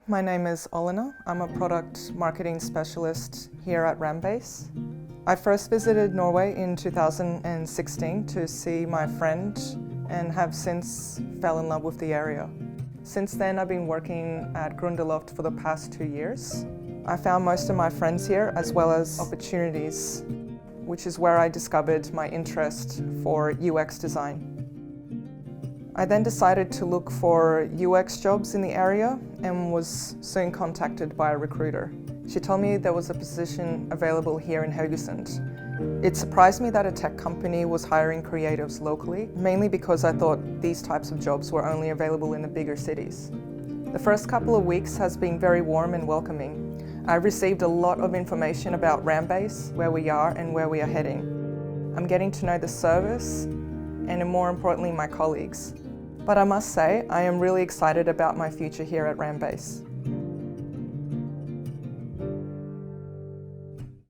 My name is Olena. I'm a product marketing specialist here at RamBase. I first visited Norway in 2016 to see my friend and have since fell in love with the area. Since then, I've been working at Grundeloft for the past 2 years. I found most of my friends here as well as opportunities, which is where I discovered my interest for UX design. I then decided to look for UX jobs in the area and was soon contacted by a recruiter. She told me there was a position available here in Haugesund. It surprised me that a tech company was hiring creatives locally, mainly because I thought these types of jobs were only available in the bigger cities. The first couple of weeks has been very warm and welcoming. I've received a lot of information about RamBase, where we are and where we are heading. I'm getting to know the service and, more importantly, my colleagues. But I must say, I am really excited about my future here at RamBase.